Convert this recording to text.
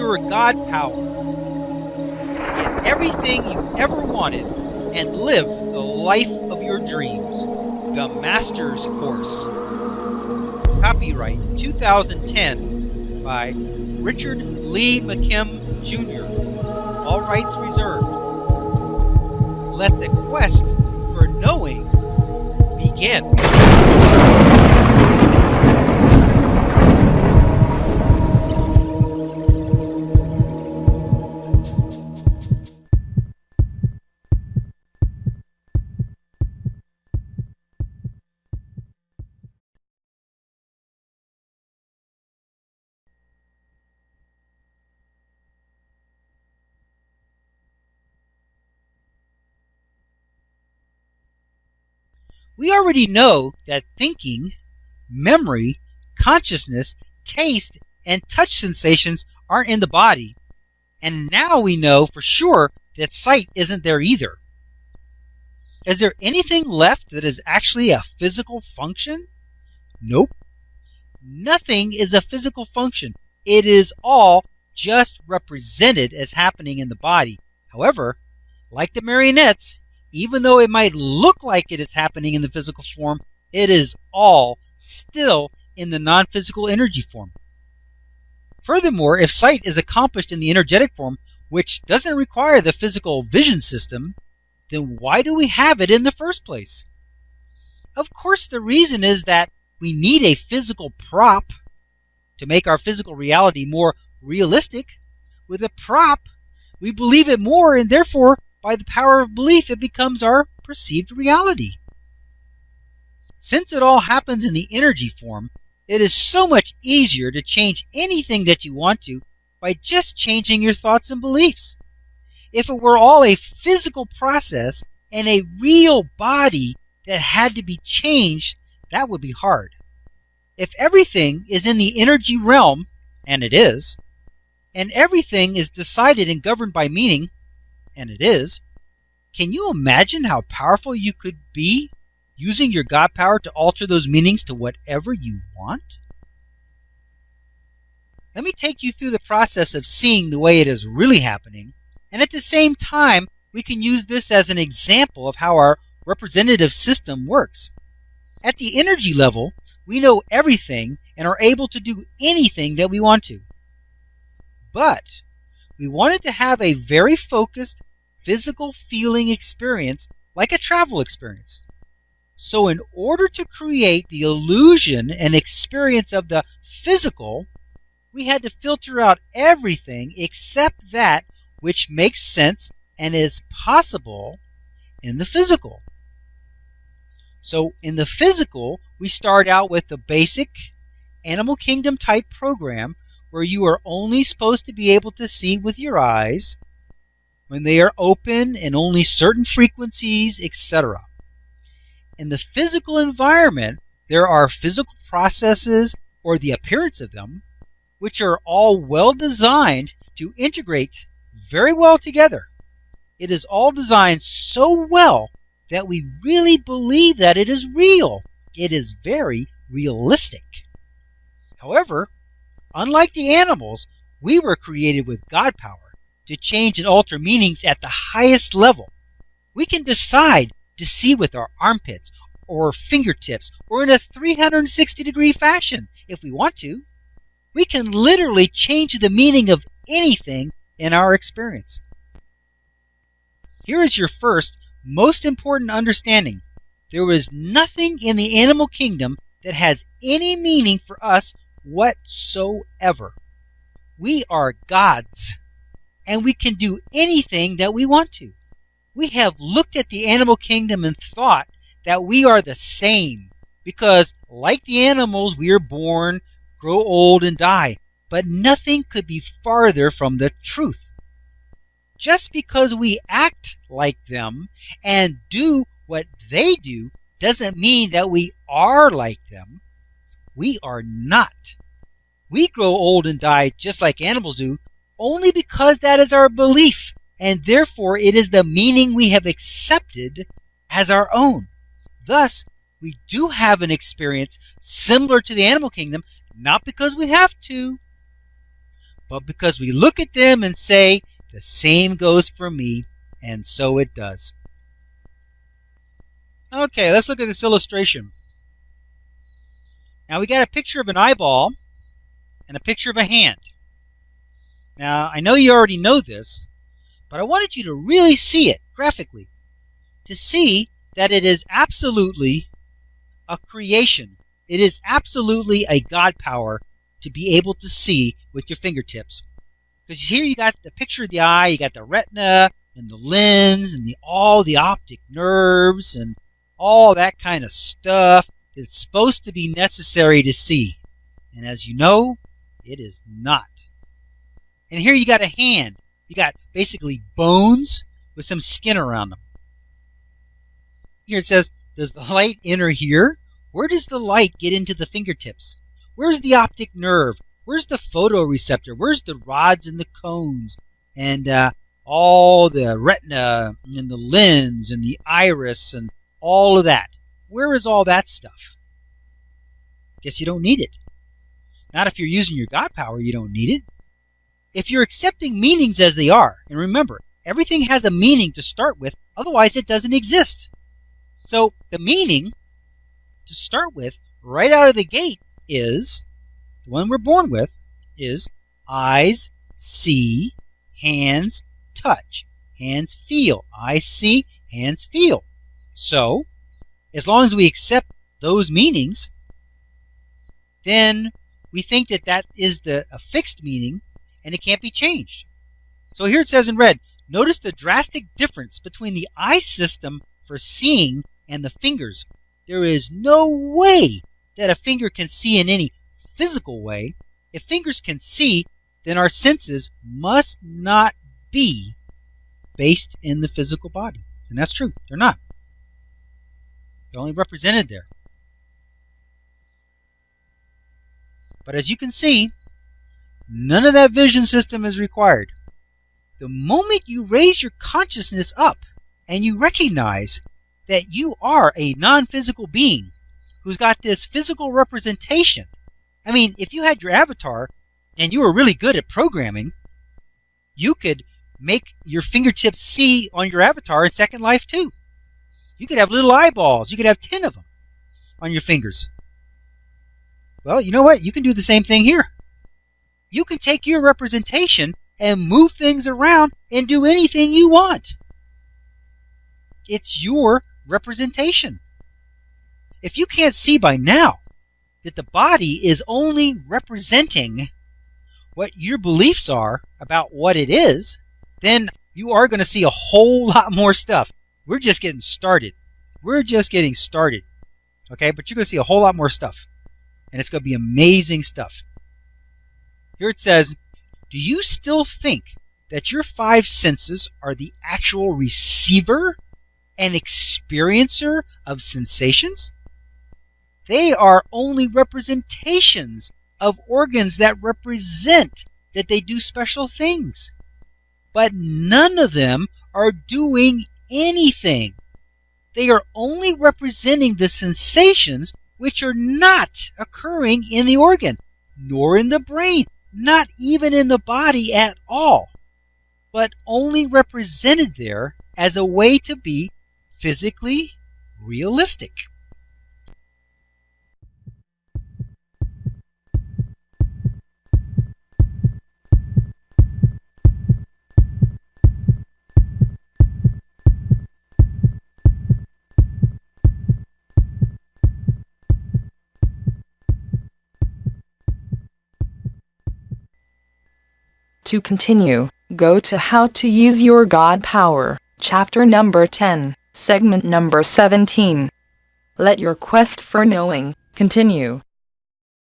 your God power. Get everything you ever wanted and live the life of your dreams. The Master's Course. Copyright 2010 by Richard Lee McKim Jr. All rights reserved. Let the quest for knowing begin. We already know that thinking, memory, consciousness, taste, and touch sensations aren't in the body. And now we know for sure that sight isn't there either. Is there anything left that is actually a physical function? Nope. Nothing is a physical function. It is all just represented as happening in the body. However, like the marionettes, even though it might look like it is happening in the physical form, it is all still in the non-physical energy form. Furthermore, if sight is accomplished in the energetic form, which doesn't require the physical vision system, then why do we have it in the first place? Of course, the reason is that we need a physical prop to make our physical reality more realistic. With a prop, we believe it more, and therefore, by the power of belief, it becomes our perceived reality. Since it all happens in the energy form, it is so much easier to change anything that you want to by just changing your thoughts and beliefs. If it were all a physical process and a real body that had to be changed, that would be hard. If everything is in the energy realm, and it is, and everything is decided and governed by meaning, and it is, can you imagine how powerful you could be using your God power to alter those meanings to whatever you want? Let me take you through the process of seeing the way it is really happening, and at the same time, we can use this as an example of how our representative system works. At the energy level, we know everything and are able to do anything that we want to. But we wanted to have a very focused, physical feeling experience like a travel experience. So in order to create the illusion and experience of the physical, we had to filter out everything except that which makes sense and is possible in the physical. So in the physical, we start out with the basic animal kingdom type program where you are only supposed to be able to see with your eyes when they are open and only certain frequencies, etc. In the physical environment, there are physical processes, or the appearance of them, which are all well designed to integrate very well together. It is all designed so well that we really believe that it is real. It is very realistic. However, unlike the animals, we were created with God power to change and alter meanings at the highest level. We can decide to see with our armpits or fingertips or in a 360-degree fashion if we want to. We can literally change the meaning of anything in our experience. Here is your first, most important understanding. There is nothing in the animal kingdom that has any meaning for us whatsoever. We are gods, and we can do anything that we want to. We have looked at the animal kingdom and thought that we are the same, because like the animals, we are born, grow old, and die. But nothing could be farther from the truth. Just because we act like them and do what they do doesn't mean that we are like them. We are not. We grow old and die just like animals do, only because that is our belief, and therefore it is the meaning we have accepted as our own. Thus, we do have an experience similar to the animal kingdom, not because we have to, but because we look at them and say, the same goes for me, and so it does. Okay, let's look at this illustration. Now we got a picture of an eyeball and a picture of a hand. Now, I know you already know this, but I wanted you to really see it graphically, to see that it is absolutely a creation. It is absolutely a God power to be able to see with your fingertips. Because here you got the picture of the eye, you got the retina and the lens and all the optic nerves and all that kind of stuff that's supposed to be necessary to see. And as you know, it is not. And here you got a hand. You got basically bones with some skin around them. Here it says, does the light enter here? Where does the light get into the fingertips? Where's the optic nerve? Where's the photoreceptor? Where's the rods and the cones? And all the retina and the lens and the iris and all of that. Where is all that stuff? Guess you don't need it. Not if you're using your God power, you don't need it. If you're accepting meanings as they are, and remember, everything has a meaning to start with, otherwise it doesn't exist. So the meaning to start with, right out of the gate, is, the one we're born with, is eyes see, hands touch, hands feel. Eyes see, hands feel. So, as long as we accept those meanings, then we think that that is a fixed meaning, and it can't be changed. So here it says in red, notice the drastic difference between the eye system for seeing and the fingers. There is no way that a finger can see in any physical way. If fingers can see, then our senses must not be based in the physical body. And that's true. They're not. They're only represented there. But as you can see, none of that vision system is required. The moment you raise your consciousness up and you recognize that you are a non-physical being who's got this physical representation. I mean, if you had your avatar and you were really good at programming, you could make your fingertips see on your avatar in Second Life too. You could have little eyeballs. You could have 10 of them on your fingers. Well, you know what? You can do the same thing here. You can take your representation and move things around and do anything you want. It's your representation. If you can't see by now that the body is only representing what your beliefs are about what it is, then you are going to see a whole lot more stuff. We're just getting started. We're just getting started. Okay, but you're going to see a whole lot more stuff. And it's going to be amazing stuff. Here it says, do you still think that your 5 senses are the actual receiver and experiencer of sensations? They are only representations of organs that represent that they do special things. But none of them are doing anything. They are only representing the sensations which are not occurring in the organ, nor in the brain, not even in the body at all, but only represented there as a way to be physically realistic. To continue, go to How to Use Your God Power, chapter number 10, segment number 17. Let your quest for knowing continue.